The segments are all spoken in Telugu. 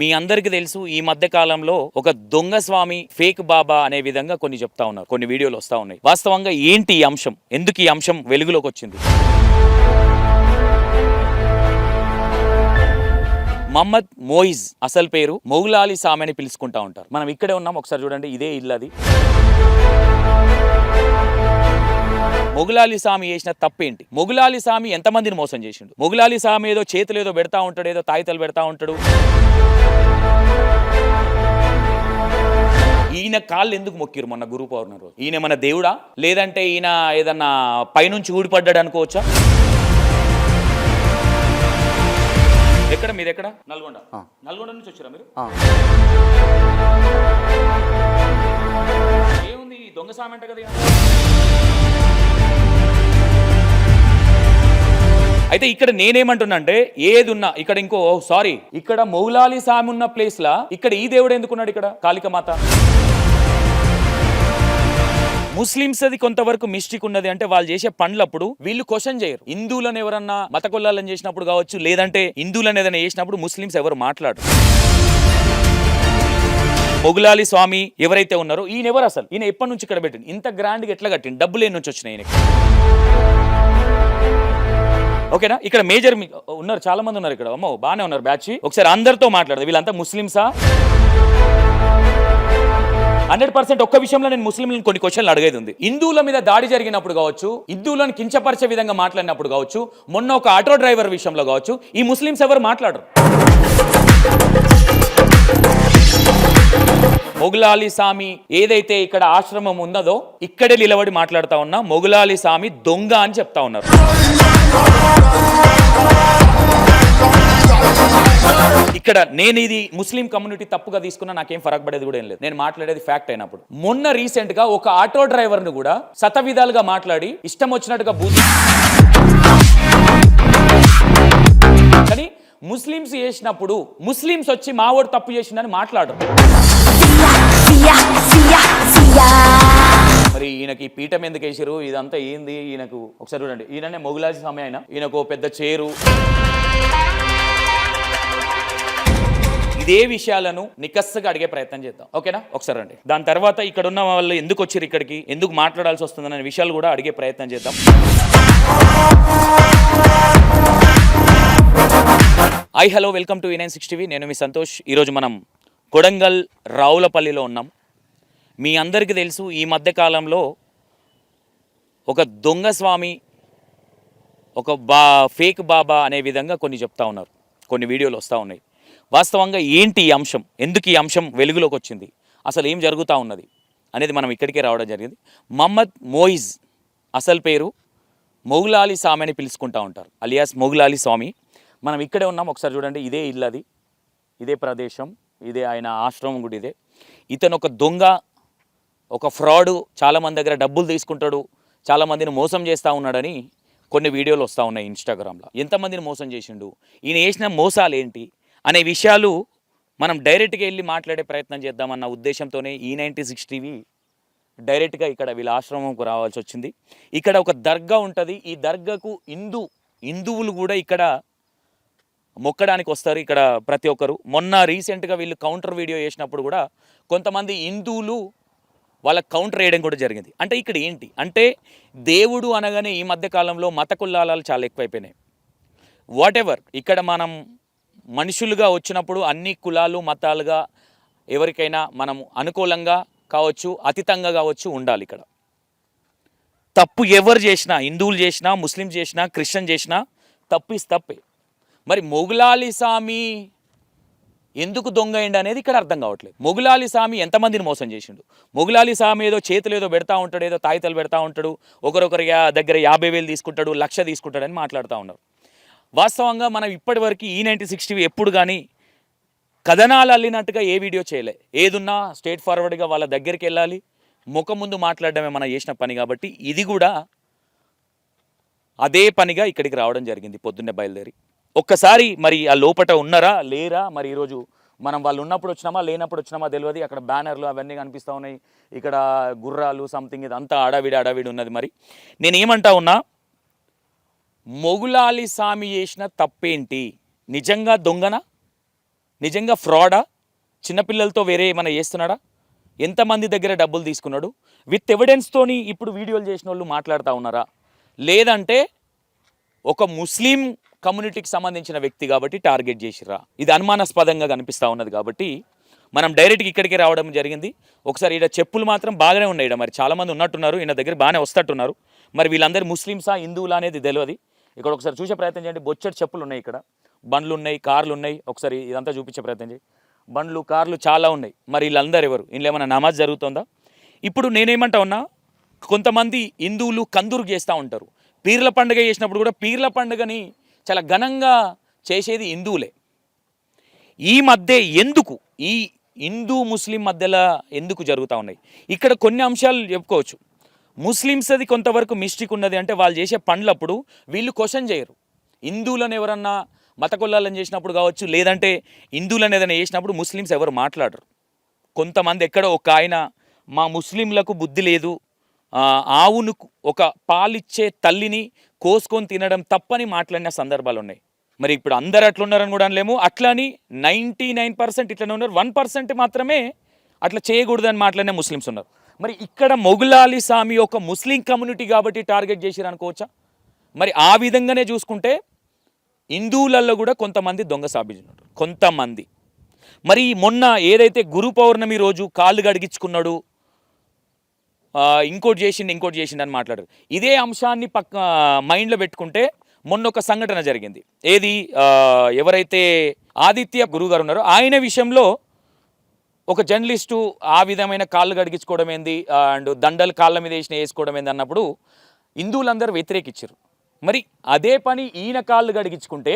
మీ అందరికీ తెలుసు ఈ మధ్య కాలంలో ఒక దొంగ స్వామి ఫేక్ బాబా అనే విధంగా కొన్ని చెప్తా ఉన్నారు, కొన్ని వీడియోలు వస్తా ఉన్నాయి. వాస్తవంగా ఏంటి ఈ అంశం, ఎందుకు ఈ అంశం వెలుగులోకి వచ్చింది? మహమ్మద్ మోయిజ్ అసలు పేరు మొగులాలి సామి అని పిలుచుకుంటా ఉంటారు. మనం ఇక్కడే ఉన్నాం, ఒకసారి చూడండి, ఇదే ఇల్లు అది. మొగులాలి సామి చేసిన తప్పేంటి? మొగులాలి సామి ఎంతమందిని మోసం చేసిండు? మొగులాలి సామి ఏదో చేతులు ఏదో పెడతా ఉంటాడు, ఏదో తాయితలు పెడతా ఉంటాడు. ఈయన కాళ్ళు ఎందుకు మొక్కిరు మొన్న గురు పౌర్ణమి రోజు? ఈయన మన దేవుడా, లేదంటే ఈయన ఏదన్నా పైనుంచి ఊడిపడ్డాడు అనుకోవచ్చా? ఎక్కడ మీరు ఎక్కడ? నల్గొండ. నల్గొండ నుంచి వచ్చారా మీరు? ఏముంది దొంగ సామి అంట కదా. అయితే ఇక్కడ నేనేమంటున్నా అంటే, ఏది ఉన్నా ఇక్కడ ఇంకో సారీ ఇక్కడ మొగులాలి సామి ఉన్న ప్లేస్ లా ఇక్కడ ఈ దేవుడు ఎందుకున్నాడు? ఇక్కడ కాళికమాత. ముస్లిమ్స్ అది కొంతవరకు మిస్టేక్ ఉన్నది అంటే, వాళ్ళు చేసే పనులప్పుడు వీళ్ళు క్వశ్చన్ చేయరు. హిందువులను ఎవరన్నా మత కొల్లాలని చేసినప్పుడు కావచ్చు, లేదంటే హిందువులను ఏదైనా చేసినప్పుడు ముస్లిమ్స్ ఎవరు మాట్లాడరు. మొగులాలి స్వామి ఎవరైతే ఉన్నారో ఈయన ఎవరు అసలు? ఈయన ఎప్పటి నుంచి ఇక్కడ పెట్టింది? ఇంత గ్రాండ్గా ఎట్లా కట్టింది? డబ్బులు ఎన్ని నుంచి వచ్చినాయి ఈయనకి? ఓకేనా? ఇక్కడ మేజర్ ఉన్నారు, చాలా మంది ఉన్నారు ఇక్కడ. అమ్మో బాగానే ఉన్నారు బ్యాచ్. ఒకసారి అందరితో మాట్లాడదు, వీళ్ళంతా ముస్లిమ్సా? 100% ఒక్క విషయంలో నేను ముస్లింలను కొన్ని క్వశ్చన్లు అడిగేది ఉంది. హిందువుల మీద దాడి జరిగినప్పుడు కావచ్చు, హిందువులను కించపరిచే విధంగా మాట్లాడినప్పుడు కావచ్చు, మొన్న ఒక ఆటో డ్రైవర్ విషయంలో కావచ్చు, ఈ ముస్లిమ్స్ ఎవరు మాట్లాడరు. మొగులాలి సామి ఏదైతే ఇక్కడ ఆశ్రమం ఉన్నదో ఇక్కడే నిలబడి మాట్లాడుతా ఉన్నా, మొగులాలి సామి దొంగ అని చెప్తా ఉన్నారు. ఇక్కడ నేను ఇది ముస్లిం కమ్యూనిటీ తప్పుగా తీసుకున్నా నాకేం ఫరక్ పడేది కూడా ఏం లేదు, నేను మాట్లాడేది ఫ్యాక్ట్ అయినప్పుడు. మొన్న రీసెంట్ గా ఒక ఆటో డ్రైవర్ ను కూడా శతవిధాలుగా మాట్లాడి ఇష్టం వచ్చినట్టుగా బూత్. కానీ ముస్లిమ్స్ చేసినప్పుడు ముస్లిమ్స్ వచ్చి మావోడు తప్పు చేసిందని మాట్లాడరు. మరి ఈయనకి పీఠం ఎందుకు వేసారు? ఇదంతా ఏంది ఈయనకు? ఒకసారి చూడండి, ఈయననే మొగులాలి స్వామి. ఆయన ఈయనకు పెద్ద చేరు. ఇదే విషయాలను నికస్సుగా అడిగే ప్రయత్నం చేద్దాం, ఓకేనా? ఒకసారి రండి. దాని తర్వాత ఇక్కడ ఉన్న వాళ్ళు ఎందుకు వచ్చారు ఇక్కడికి, ఎందుకు మాట్లాడాల్సి వస్తుందనే విషయాలు కూడా అడిగే ప్రయత్నం చేద్దాం. Hi hello, welcome to E960 TV. నేను మీ సంతోష్. ఈరోజు మనం కొడంగల్ రావులపల్లిలో ఉన్నాం. మీ అందరికీ తెలుసు ఈ మధ్యకాలంలో ఒక దొంగ స్వామి, ఒక ఫేక్ బాబా అనే విధంగా కొన్ని చెప్తా ఉన్నారు, కొన్ని వీడియోలు వస్తూ ఉన్నాయి. వాస్తవంగా ఏంటి ఈ అంశం, ఎందుకు ఈ అంశం వెలుగులోకి వచ్చింది, అసలు ఏం జరుగుతూ ఉన్నది అనేది మనం ఇక్కడికే రావడం జరిగింది. మహమ్మద్ మోయిజ్ అసలు పేరు మొగులాలి సామి అని పిలుచుకుంటూ ఉంటారు, అలియాస్ మొగులాలి స్వామి. మనం ఇక్కడే ఉన్నాం, ఒకసారి చూడండి, ఇదే ఇల్లు అది, ఇదే ప్రదేశం, ఇదే ఆయన ఆశ్రమం కూడా ఇదే. ఇతను ఒక దొంగ, ఒక ఫ్రాడు, చాలామంది దగ్గర డబ్బులు తీసుకుంటాడు, చాలామందిని మోసం చేస్తూ ఉన్నాడని కొన్ని వీడియోలు వస్తూ ఉన్నాయి ఇన్స్టాగ్రామ్లో. ఎంతమందిని మోసం చేసిండు, ఈయన చేసిన మోసాలు ఏంటి అనే విషయాలు మనం డైరెక్ట్గా వెళ్ళి మాట్లాడే ప్రయత్నం చేద్దామన్న ఉద్దేశంతోనే E960 TV డైరెక్ట్గా ఇక్కడ వీళ్ళ ఆశ్రమంకు రావాల్సి వచ్చింది. ఇక్కడ ఒక దర్గా ఉంటుంది, ఈ దర్గాకు హిందువులు కూడా ఇక్కడ మొక్కడానికి వస్తారు ఇక్కడ ప్రతి ఒక్కరు. మొన్న రీసెంట్గా వీళ్ళు కౌంటర్ వీడియో చేసినప్పుడు కూడా కొంతమంది హిందువులు వాళ్ళ కౌంటర్ వేయడం కూడా జరిగింది. అంటే ఇక్కడ ఏంటి అంటే, దేవుడు అనగానే ఈ మధ్యకాలంలో మత కులాలు చాలా ఎక్కువైపోయినాయి. వాట్ ఎవర్, ఇక్కడ మనం మనుషులుగా వచ్చినప్పుడు అన్ని కులాలు మతాలుగా ఎవరికైనా మనం అనుకూలంగా కావచ్చు, అతీతంగా కావచ్చు ఉండాలి. ఇక్కడ తప్పు ఎవరు చేసినా, హిందువులు చేసినా, ముస్లిమ్స్ చేసినా, క్రిస్టియన్ చేసినా తప్పే. మరి మొగులాలి స్వామి ఎందుకు దొంగ అయింది అనేది ఇక్కడ అర్థం కావట్లేదు. మొగులాలి స్వామి ఎంతమందిని మోసం చేసిండు? మొగులాలి స్వామి ఏదో చేతులు ఏదో పెడతా ఉంటాడు, ఏదో తాయితలు పెడతా ఉంటాడు, ఒకరొకరి దగ్గర 50,000 తీసుకుంటాడు, 1,00,000 తీసుకుంటాడని మాట్లాడుతూ ఉన్నారు. వాస్తవంగా మనం ఇప్పటి వరకు E960 TV ఎప్పుడు కానీ కథనాలు అల్లినట్టుగా ఏ వీడియో చేయలే. ఏదున్నా స్ట్రేట్ ఫార్వర్డ్గా వాళ్ళ దగ్గరికి వెళ్ళాలి, ముఖం ముందు మాట్లాడడమే మనం చేసిన పని. కాబట్టి ఇది కూడా అదే పనిగా ఇక్కడికి రావడం జరిగింది పొద్దున్నే బయలుదేరి. ఒక్కసారి మరి ఆ లోపట ఉన్నారా లేరా, మరి ఈరోజు మనం వాళ్ళు ఉన్నప్పుడు వచ్చినామా లేనప్పుడు వచ్చినామా తెలియదు. అక్కడ బ్యానర్లు అవన్నీ కనిపిస్తూ ఉన్నాయి, ఇక్కడ గుర్రాలు సంథింగ్, ఇదంతా అడావిడి ఉన్నది. మరి నేనేమంటా ఉన్నా, మొగులాలి స్వామి చేసిన తప్పేంటి? నిజంగా దొంగనా? నిజంగా ఫ్రాడా? చిన్నపిల్లలతో వేరే ఏమైనా చేస్తున్నాడా? ఎంతమంది దగ్గర డబ్బులు తీసుకున్నాడు? విత్ ఎవిడెన్స్తోని ఇప్పుడు వీడియోలు చేసిన వాళ్ళు మాట్లాడుతూ ఉన్నారా? లేదంటే ఒక ముస్లిం కమ్యూనిటీకి సంబంధించిన వ్యక్తి కాబట్టి టార్గెట్ చేసిరా? ఇది అనుమానాస్పదంగా కనిపిస్తూ ఉన్నది. కాబట్టి మనం డైరెక్ట్గా ఇక్కడికే రావడం జరిగింది. ఒకసారి ఈడ చెప్పులు మాత్రం బాగానే ఉన్నాయి. ఈడ మరి చాలామంది ఉన్నట్టున్నారు, ఈయన దగ్గర బాగానే వస్తట్టున్నారు. మరి వీళ్ళందరూ ముస్లిమ్సా హిందువులా అనేది తెలియదు. ఇక్కడ ఒకసారి చూసే ప్రయత్నం చేయండి. బొచ్చటి చెప్పులు ఉన్నాయి, ఇక్కడ బండ్లు ఉన్నాయి, కార్లు ఉన్నాయి. ఒకసారి ఇదంతా చూపించే ప్రయత్నం చేయి. బండ్లు కార్లు చాలా ఉన్నాయి. మరి వీళ్ళందరూ ఎవరు? వీళ్ళు ఏమైనా నమాజ్ జరుగుతుందా? ఇప్పుడు నేనేమంటా ఉన్నా, కొంతమంది హిందువులు కందూరు చేస్తూ ఉంటారు. పీర్ల పండుగ చేసినప్పుడు కూడా పీర్ల పండుగని చాలా ఘనంగా చేసేది హిందువులే. ఈ మధ్య ఎందుకు ఈ హిందూ ముస్లిం మధ్యలో ఎందుకు జరుగుతూ ఉన్నాయి? ఇక్కడ కొన్ని అంశాలు చెప్పుకోవచ్చు. ముస్లిమ్స్ అది కొంతవరకు మిస్టేక్ ఉన్నది. అంటే వాళ్ళు చేసే పనులప్పుడు వీళ్ళు క్వశ్చన్ చేయరు. హిందువులను ఎవరన్నా మత కొల్లాలని చేసినప్పుడు కావచ్చు, లేదంటే హిందువులను ఏదైనా చేసినప్పుడు ముస్లిమ్స్ ఎవరు మాట్లాడరు. కొంతమంది ఎక్కడో ఒక ఆయన మా ముస్లింలకు బుద్ధి లేదు, ఆవును ఒక పాలిచ్చే తల్లిని కోసుకొని తినడం తప్పని మాట్లాడిన సందర్భాలు ఉన్నాయి. మరి ఇప్పుడు అందరు అట్లున్నారని కూడా అనలేము. అట్లా అని 99% ఇట్లనే ఉన్నారు, 1% మాత్రమే అట్లా చేయకూడదని మాట్లాడిన ముస్లిమ్స్ ఉన్నారు. మరి ఇక్కడ మొగులాలి సామి ఒక ముస్లిం కమ్యూనిటీ కాబట్టి టార్గెట్ చేసిరు అనుకోవచ్చా? మరి ఆ విధంగానే చూసుకుంటే హిందువులలో కూడా కొంతమంది దొంగ సాబిజున్నారు, కొంతమంది. మరి మొన్న ఏదైతే గురు పౌర్ణమి రోజు కాళ్ళు గడిగించుకున్నాడు, ఇంకోటి చేసిండు అని మాట్లాడారు. ఇదే అంశాన్ని మైండ్లో పెట్టుకుంటే మొన్న ఒక సంఘటన జరిగింది. ఏది, ఎవరైతే ఆదిత్య గురువు గారు ఉన్నారో ఆయన విషయంలో ఒక జర్నలిస్టు ఆ విధమైన కాళ్ళు గడిగించుకోవడం ఏంది, అండ్ దండలు కాళ్ళ మీద వేసుకోవడం ఏంది అన్నప్పుడు హిందువులందరూ వ్యతిరేకించారు. మరి అదే పని ఈయన కాళ్ళు గడిగించుకుంటే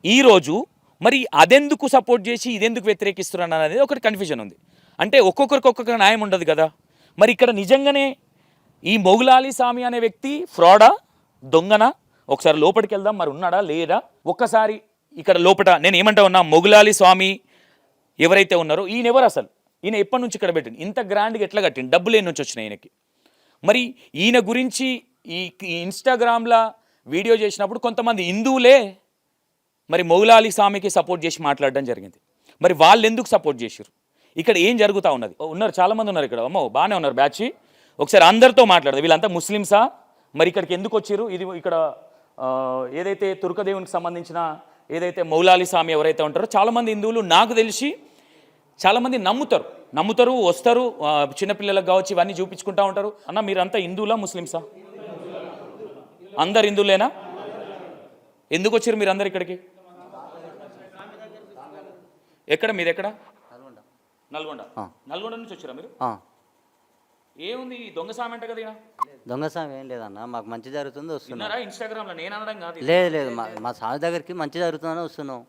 ఈరోజు మరి అదెందుకు సపోర్ట్ చేసి ఇదెందుకు వ్యతిరేకిస్తున్నారు అనేది ఒకటి కన్ఫ్యూజన్ ఉంది. అంటే ఒక్కొక్కరికి ఒక్కొక్క న్యాయం ఉండదు కదా. మరి ఇక్కడ నిజంగానే ఈ మొగులాలి స్వామి అనే వ్యక్తి ఫ్రాడా, దొంగనా? ఒకసారి లోపలికి వెళ్దాం. మరి ఉన్నాడా లేదా ఒక్కసారి ఇక్కడ లోపల. నేను ఏమంటా ఉన్నా, మొగులాలి స్వామి ఎవరైతే ఉన్నారో ఈయన ఎవరు అసలు? ఈయన ఎప్పటి నుంచి ఇక్కడ పెట్టింది? ఇంత గ్రాండ్గా ఎట్లా కట్టింది? డబ్బులు ఎన్ని నుంచి వచ్చినాయి ఈయనకి? మరి ఈయన గురించి ఈ ఇన్స్టాగ్రామ్లో వీడియో చేసినప్పుడు కొంతమంది హిందువులే మరి మొగులాలి స్వామికి సపోర్ట్ చేసి మాట్లాడడం జరిగింది. మరి వాళ్ళు ఎందుకు సపోర్ట్ చేశారు? ఇక్కడ ఏం జరుగుతూ ఉన్నది? ఉన్నారు, చాలామంది ఉన్నారు ఇక్కడ. అమ్మో బాగానే ఉన్నారు బ్యాచ్. ఒకసారి అందరితో మాట్లాడదు. వీళ్ళంతా ముస్లిమ్సా? మరి ఇక్కడికి ఎందుకు వచ్చారు? ఇది ఇక్కడ ఏదైతే తుర్కదేవునికి సంబంధించిన ఏదైతే మౌలాలి స్వామి ఎవరైతే ఉంటారో చాలామంది హిందువులు నాకు తెలిసి చాలామంది నమ్ముతారు, వస్తారు. చిన్నపిల్లలకు కావచ్చు ఇవన్నీ చూపించుకుంటూ ఉంటారు. అన్న మీరంతా హిందువులా ముస్లిమ్సా? అందరు హిందువులేనా? ఎందుకు వచ్చారు మీరు అందరు ఇక్కడికి? ఎక్కడ మీది? ఎక్కడ? నల్గొండ నుంచి వచ్చారా మీరు? ఏముంది దొంగ సామి అంట కదా? దొంగ స్వామి ఏం లేదన్న, మాకు మంచి జరుగుతుంది వస్తున్నాం. ఇన్స్టాగ్రామ్లో నేను అనడం కాదు. లేదు మా స్వామి దగ్గరికి మంచి జరుగుతుందని వస్తున్నాం.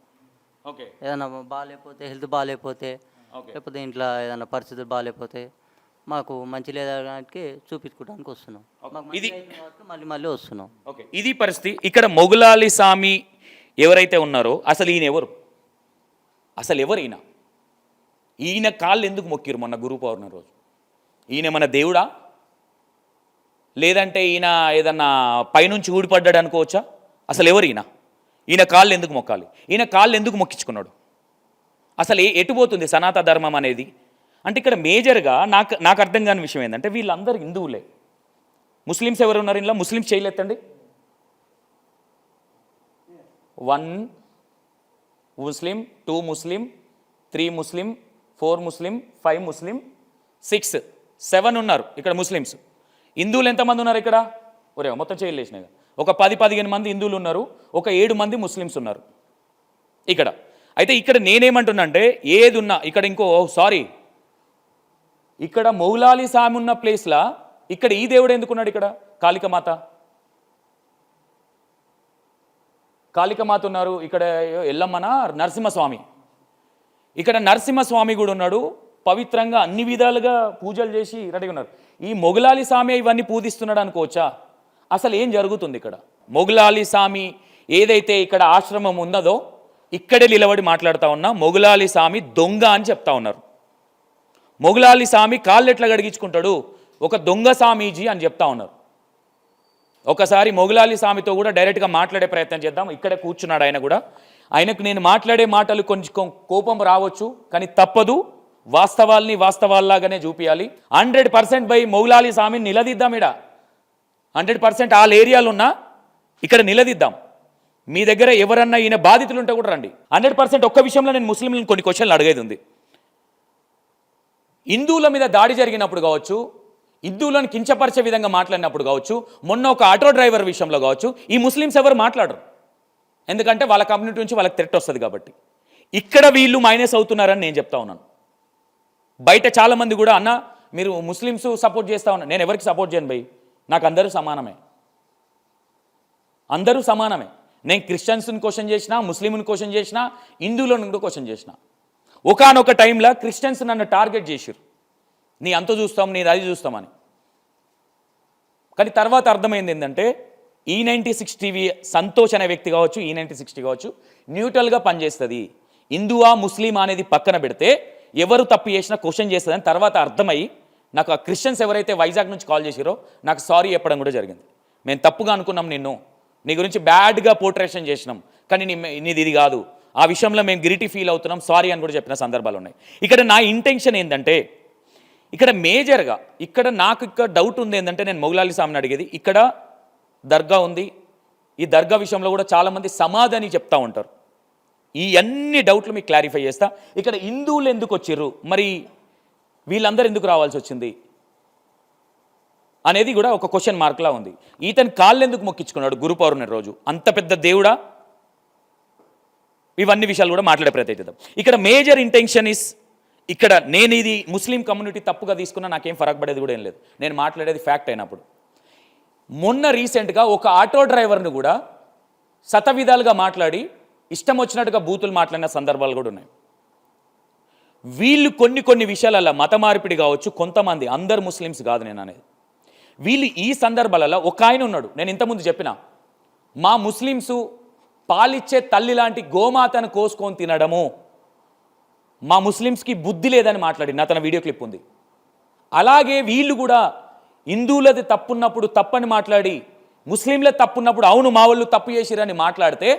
ఓకే. ఏదన్నా బాగాలేకపోతే, హెల్త్ బాగాలేకపోతే, లేకపోతే ఇంట్లో ఏదైనా పరిస్థితులు బాగాలేకపోతే మాకు మంచి లేదానికి చూపించుకోవడానికి వస్తున్నాం. ఇది మళ్ళీ వస్తున్నాం. ఓకే, ఇది పరిస్థితి. ఇక్కడ మొగులాలి స్వామి ఎవరైతే ఉన్నారో అసలు ఈయన ఎవరు? ఈయన కాళ్ళు ఎందుకు మొక్కిరు మొన్న గురు పౌర్ణమి రోజు? ఈయన మన దేవుడా? లేదంటే ఈయన ఏదన్నా పైనుంచి ఊడిపడ్డాడు అనుకోవచ్చా? అసలు ఎవరు ఈయన కాళ్ళు ఎందుకు మొక్కాలి? ఈయన కాళ్ళు ఎందుకు మొక్కించుకున్నాడు? అసలు ఎటు పోతుంది సనాతన ధర్మం అనేది? అంటే ఇక్కడ మేజర్గా నాకు అర్థం కాని విషయం ఏంటంటే వీళ్ళందరూ హిందువులే. ముస్లిమ్స్ ఎవరు ఉన్నారు ఇంట్లో? ముస్లిమ్స్ చేయలేదండి. 1 ముస్లిం, 2 ముస్లిం, 3 ముస్లిం, 4 ముస్లిం, 5 ముస్లిం, 6, 7 ఉన్నారు ఇక్కడ ముస్లిమ్స్. హిందువులు ఎంతమంది ఉన్నారు ఇక్కడ? మొత్తం చేయలేసినాయి. ఒక 10-15 మంది హిందువులు ఉన్నారు, ఒక 7 మంది ముస్లిమ్స్ ఉన్నారు ఇక్కడ. అయితే ఇక్కడ నేనేమంటున్నా అంటే ఏది ఉన్నా ఇక్కడ ఇక్కడ మౌలాలి స్వామి ఉన్న ప్లేస్లో ఇక్కడ ఈ దేవుడు ఎందుకున్నాడు? ఇక్కడ కాళికమాత ఉన్నారు, ఇక్కడ ఎల్లమ్మన నరసింహస్వామి, ఇక్కడ నరసింహస్వామి కూడా ఉన్నాడు. పవిత్రంగా అన్ని విధాలుగా పూజలు చేసి రెడీగా ఉన్నారు. ఈ మొగులాలి స్వామి ఇవన్నీ పూజిస్తున్నాడు అనుకోవచ్చా? అసలు ఏం జరుగుతుంది ఇక్కడ? మొగులాలి స్వామి ఏదైతే ఇక్కడ ఆశ్రమం ఉన్నదో ఇక్కడే నిలబడి మాట్లాడుతూ ఉన్నా మొగులాలి స్వామి దొంగ అని చెప్తా ఉన్నారు. మొగులాలి స్వామి కాళ్ళు ఎట్లా గడిగించుకుంటాడు? ఒక దొంగ స్వామీజీ అని చెప్తా ఉన్నారు. ఒకసారి మొగులాలి స్వామితో కూడా డైరెక్ట్గా మాట్లాడే ప్రయత్నం చేద్దాం. ఇక్కడే కూర్చున్నాడు ఆయన కూడా. ఆయనకు నేను మాట్లాడే మాటలు కొంచెం కోపం రావచ్చు, కానీ తప్పదు. వాస్తవాల్ని వాస్తవాల్లాగానే చూపించాలి. 100% బై మౌలాలి స్వామిని నిలదీద్దాం. ఇక్కడ 100% ఆల్ ఏరియాలు ఉన్నా ఇక్కడ నిలదీద్దాం. మీ దగ్గర ఎవరన్నా ఈయన బాధితులు ఉంటే కూడా రండి. 100% ఒక్క విషయంలో నేను ముస్లింలను కొన్ని క్వశ్చన్లు అడిగేది ఉంది. హిందువుల మీద దాడి జరిగినప్పుడు కావచ్చు, హిందువులను కించపరిచే విధంగా మాట్లాడినప్పుడు కావచ్చు, మొన్న ఒక ఆటో డ్రైవర్ విషయంలో కావచ్చు, ఈ ముస్లిమ్స్ ఎవరు మాట్లాడరు. ఎందుకంటే వాళ్ళ కమ్యూనిటీ నుంచి వాళ్ళకి థ్రెట్ వస్తుంది కాబట్టి. ఇక్కడ వీళ్ళు మైనస్ అవుతున్నారని నేను చెప్తా ఉన్నాను. బయట చాలామంది కూడా అన్న మీరు ముస్లిమ్స్ సపోర్ట్ చేస్తా ఉన్నారు. నేను ఎవరికి సపోర్ట్ చేయను భయ్, నాకు అందరూ సమానమే, అందరూ సమానమే. నేను క్రిస్టియన్స్ని క్వశ్చన్ చేసినా, ముస్లింని క్వశ్చన్ చేసినా, హిందువులను కూడా క్వశ్చన్ చేసిన. ఒకానొక టైంలో క్రిస్టియన్స్ నన్ను టార్గెట్ చేసిరు, నీ అంత చూస్తాం, నీ అది చూస్తామని. కానీ తర్వాత అర్థమైంది ఏంటంటే E96 టీవీ సంతోష్ అనే వ్యక్తి కావచ్చు, E96 కావచ్చు, న్యూట్రల్గా పనిచేస్తుంది. హిందువా ముస్లిం అనేది పక్కన పెడితే ఎవరు తప్పు చేసినా క్వశ్చన్ చేస్తుందని తర్వాత అర్థమై నాకు ఆ క్రిస్టియన్స్ ఎవరైతే వైజాగ్ నుంచి కాల్ చేసిరో నాకు సారీ చెప్పడం కూడా జరిగింది. మేము తప్పుగా అనుకున్నాం, నీ గురించి బ్యాడ్గా పోర్ట్రేషన్ చేసినాం, కానీ నీది ఇది కాదు, ఆ విషయంలో మేము గిరిటీ ఫీల్ అవుతున్నాం, సారీ అని కూడా చెప్పిన సందర్భాలు ఉన్నాయి. ఇక్కడ నా ఇంటెన్షన్ ఏంటంటే, ఇక్కడ మేజర్గా నాకు డౌట్ ఉంది ఏంటంటే, నేను మౌలాలి స్వామిని అడిగేది, ఇక్కడ దర్గా ఉంది, ఈ దర్గా విషయంలో కూడా చాలామంది సమాధాని చెప్తా ఉంటారు. ఈ అన్ని డౌట్లు మీకు క్లారిఫై చేస్తా. ఇక్కడ హిందువులు ఎందుకు వచ్చిర్రు, మరి వీళ్ళందరూ ఎందుకు రావాల్సి వచ్చింది అనేది కూడా ఒక క్వశ్చన్ మార్క్లా ఉంది. ఈతని కాళ్ళు ఎందుకు మొక్కించుకున్నాడు గురు పౌర్ణమి రోజు, అంత పెద్ద దేవుడా? ఇవన్నీ విషయాలు కూడా మాట్లాడే ప్రయత్నం చేద్దాం. ఇక్కడ మేజర్ ఇంటెన్షన్ ఇస్, ఇక్కడ నేను ఇది ముస్లిం కమ్యూనిటీ తప్పుగా తీసుకున్నా నాకేం ఫరక్ పడేది కూడా ఏం లేదు, నేను మాట్లాడేది ఫ్యాక్ట్ అయినప్పుడు. మొన్న రీసెంట్గా ఒక ఆటో డ్రైవర్ని కూడా శతవిధాలుగా మాట్లాడి ఇష్టం వచ్చినట్టుగా బూతులు మాట్లాడిన సందర్భాలు కూడా ఉన్నాయి. వీళ్ళు కొన్ని విషయాలలో మత మార్పిడి కావచ్చు, కొంతమంది, అందరు ముస్లిమ్స్ కాదు నేను అనేది, వీళ్ళు ఈ సందర్భాలలో ఒక ఆయన ఉన్నాడు, నేను ఇంతకుముందు చెప్పిన, మా ముస్లిమ్సు పాలిచ్చే తల్లి లాంటి గోమాతను కోసుకొని తినడము మా ముస్లిమ్స్కి బుద్ధి లేదని మాట్లాడి నా తన వీడియో క్లిప్ ఉంది. అలాగే వీళ్ళు కూడా హిందువులది తప్పున్నప్పుడు తప్పని మాట్లాడి, ముస్లింలది తప్పున్నప్పుడు అవును మా వాళ్ళు తప్పు చేసిరని మాట్లాడితే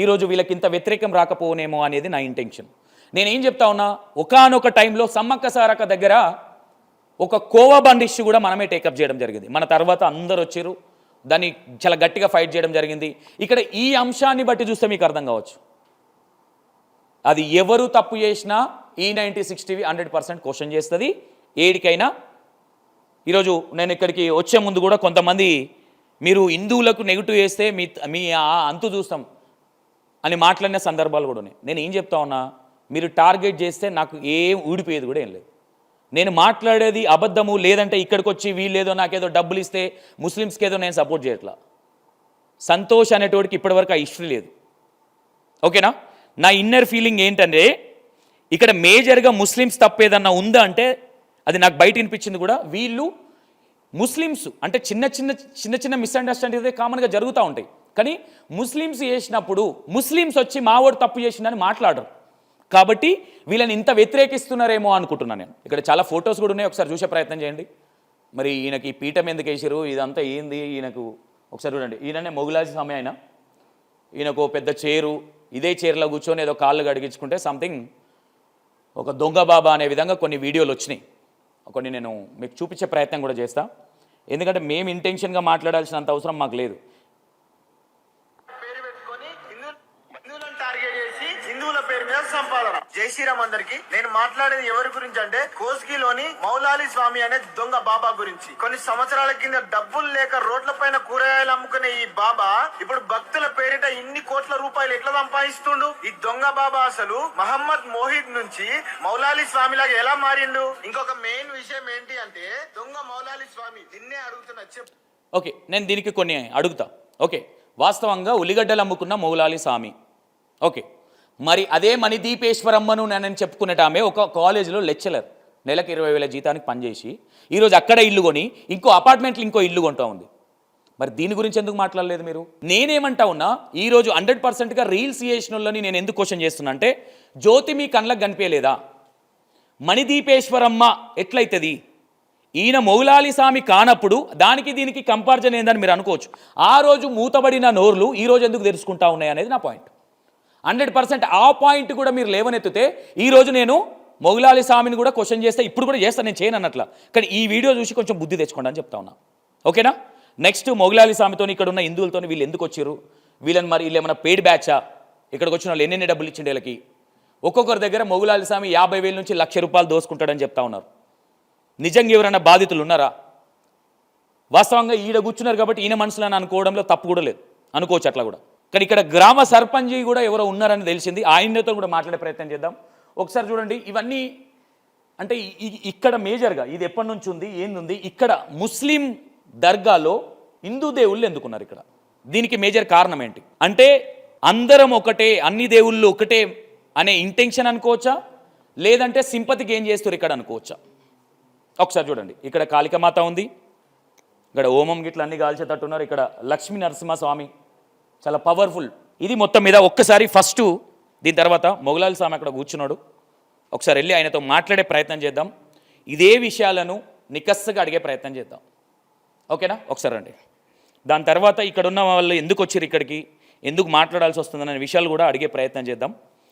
ఈరోజు వీళ్ళకి ఇంత వ్యతిరేకం రాకపోనేమో అనేది నా ఇంటెన్షన్. నేనేం చెప్తా ఉన్నా, ఒకానొక టైంలో సమ్మక్క సారక్క దగ్గర ఒక కోవా బండ్ ఇష్యూ కూడా మనమే టేకప్ చేయడం జరిగింది. మన తర్వాత అందరు వచ్చారు, దాన్ని చాలా గట్టిగా ఫైట్ చేయడం జరిగింది. ఇక్కడ ఈ అంశాన్ని బట్టి చూస్తే మీకు అర్థం కావచ్చు, అది ఎవరు తప్పు చేసినా E96 టీవీ 100% క్వశ్చన్ చేస్తుంది ఏడికైనా. ఈరోజు నేను ఇక్కడికి వచ్చే ముందు కూడా కొంతమంది మీరు హిందువులకు నెగిటివ్ చేస్తే మీ అంతు చూస్తాం అని మాట్లాడిన సందర్భాలు కూడా ఉన్నాయి. నేను ఏం చెప్తా ఉన్నా, మీరు టార్గెట్ చేస్తే నాకు ఏం ఊడిపోయేది కూడా ఏం లేదు. నేను మాట్లాడేది అబద్ధము, లేదంటే ఇక్కడికి వచ్చి వీళ్ళేదో నాకేదో డబ్బులు ఇస్తే ముస్లిమ్స్కి ఏదో నేను సపోర్ట్ చేయట్లా. సంతోష్ అనేటోడికి ఇప్పటివరకు ఆ హిస్టరీ లేదు, ఓకేనా? నా ఇన్నర్ ఫీలింగ్ ఏంటంటే, ఇక్కడ మేజర్గా ముస్లిమ్స్ తప్పేదన్నా ఉందా అంటే అది నాకు బయట వినిపించింది కూడా, వీళ్ళు ముస్లిమ్స్ అంటే చిన్న మిస్అండర్స్టాండింగ్ అయితే కామన్గా జరుగుతూ ఉంటాయి, కానీ ముస్లిమ్స్ చేసినప్పుడు ముస్లిమ్స్ వచ్చి మావాడు తప్పు చేసిందని మాట్లాడరు. కాబట్టి వీళ్ళని ఇంత వ్యతిరేకిస్తున్నారేమో అనుకుంటున్నాను నేను. ఇక్కడ చాలా ఫొటోస్ కూడా ఉన్నాయి, ఒకసారి చూసే ప్రయత్నం చేయండి. మరి ఈయనకి పీఠం ఎందుకు వేసారు, ఇదంతా ఏంది, ఈయనకు ఒకసారి చూడండి. ఈయననే మొగులాజీ స్వామి అయినా, ఈయనకు పెద్ద చైరు, ఇదే చైర్లో కూర్చొని ఏదో కాళ్ళు గడిగించుకుంటే సంథింగ్ ఒక దొంగ బాబా అనే విధంగా కొన్ని వీడియోలు వచ్చినాయి. కొన్ని నేను మీకు చూపించే ప్రయత్నం కూడా చేస్తా, ఎందుకంటే మేము ఇంటెన్షన్గా మాట్లాడాల్సినంత అవసరం మాకు లేదు. జై శ్రీరామ్ అందరికి. నేను మాట్లాడేది ఎవరి గురించి అంటే, కోస్గిలోని మౌలాలి స్వామి అనే దొంగ బాబా గురించి. కొన్ని సంవత్సరాల కింద డబ్బులు లేక రోడ్ల పైన కూరగాయలు అమ్ముకునే ఈ బాబా ఇప్పుడు భక్తుల పేరిట ఇన్ని కోట్ల రూపాయలు ఎట్లా సంపాదిస్తుండు? ఈ దొంగ బాబా అసలు మహమ్మద్ మోహిద్ నుంచి మౌలాలి స్వామి లాగా ఎలా మారిండు? ఇంకొక మెయిన్ విషయం ఏంటి అంటే, దొంగ మౌలాలి స్వామి నిన్నే అడుగుతున్నా, చెప్పు. ఓకే, నేను దీనికి కొన్ని అడుగుతా. ఓకే, వాస్తవంగా ఉల్లిగడ్డలు అమ్ముకున్న మౌలాలి స్వామి, ఓకే, మరి అదే మణిదీపేశ్వరమ్మను నేను చెప్పుకునేట ఆమె ఒక కాలేజీలో లెక్చరర్, నెలకు 20,000 జీతానికి పనిచేసి ఈరోజు అక్కడ ఇల్లు కొని ఇంకో అపార్ట్మెంట్లో ఇంకో ఇల్లు కొంటూ ఉంది. మరి దీని గురించి ఎందుకు మాట్లాడలేదు మీరు? నేనేమంటా ఉన్నా, ఈరోజు 100%గా రీల్స్ చేసిన వాళ్ళని నేను ఎందుకు క్వశ్చన్ చేస్తున్నా అంటే, జ్యోతి మీ కళ్ళకు కనిపించలేదా? మణిదీపేశ్వరమ్మ ఎట్లయితుంది? ఈయన మౌలాలి స్వామి కానప్పుడు దానికి దీనికి కంపారిజన్ ఏందని మీరు అనుకోవచ్చు. ఆ రోజు మూతబడిన నోర్లు ఈరోజు ఎందుకు తెరుచుకుంటా ఉన్నాయి అనేది నా పాయింట్. 100% ఆ పాయింట్ కూడా మీరు లేవనెత్తితే ఈరోజు నేను మొగులాలి స్వామిని కూడా క్వశ్చన్ చేస్తే ఇప్పుడు కూడా చేస్తాను, నేను చేయను అన్నట్ల. కానీ ఈ వీడియో చూసి కొంచెం బుద్ధి తెచ్చుకోండి అని చెప్తా ఉన్నా. ఓకేనా? నెక్స్ట్ మొగులాలి స్వామితో ఇక్కడ ఉన్న హిందువులతో వీళ్ళు ఎందుకు వచ్చారు, వీళ్ళని మరి వీళ్ళు ఏమైనా పెయిడ్ బ్యాచా, ఇక్కడికి వచ్చిన వాళ్ళు ఎన్నెన్ని డబ్బులు ఇచ్చిండే వీళ్ళకి, ఒక్కొక్కరి దగ్గర మొగులాలి స్వామి 50,000 నుంచి 1,00,000 రూపాయలు దోసుకుంటాడని చెప్తా ఉన్నారు. నిజంగా ఎవరైనా బాధితులు ఉన్నారా? వాస్తవంగా ఈడ కూర్చున్నారు కాబట్టి ఈయన మనసులను అనుకోవడంలో తప్పు కూడా లేదు, అనుకోవచ్చు అట్లా కూడా. కానీ ఇక్కడ గ్రామ సర్పంచ్ కూడా ఎవరో ఉన్నారని తెలిసింది, ఆయనతో కూడా మాట్లాడే ప్రయత్నం చేద్దాం. ఒకసారి చూడండి, ఇవన్నీ అంటే ఇక్కడ మేజర్గా ఇది ఎప్పటి నుంచి ఉంది ఏంది, ఇక్కడ ముస్లిం దర్గాలో హిందూ దేవుళ్ళు ఎందుకున్నారు ఇక్కడ, దీనికి మేజర్ కారణం ఏంటి అంటే అందరం ఒకటే, అన్ని దేవుళ్ళు ఒకటే అనే ఇంటెన్షన్ అనుకోవచ్చా, లేదంటే సింపతికి ఏం చేస్తారు ఇక్కడ అనుకోవచ్చా? ఒకసారి చూడండి, ఇక్కడ కాళికమాత ఉంది, ఇక్కడ ఓమం గిట్ల అన్ని కాల్చేటట్టున్నారు, ఇక్కడ లక్ష్మీ నరసింహస్వామి చాలా పవర్ఫుల్. ఇది మొత్తం మీద ఒక్కసారి ఫస్ట్ దీని తర్వాత మొగులాలి స్వామి అక్కడ కూర్చున్నాడు, ఒకసారి వెళ్ళి ఆయనతో మాట్లాడే ప్రయత్నం చేద్దాం, ఇదే విషయాలను నికస్సుగా అడిగే ప్రయత్నం చేద్దాం. ఓకేనా? ఒకసారి రండి. దాని తర్వాత ఇక్కడ ఉన్న వాళ్ళు ఎందుకు వచ్చారు ఇక్కడికి, ఎందుకు మాట్లాడాల్సి వస్తుందనే విషయాలు కూడా అడిగే ప్రయత్నం చేద్దాం.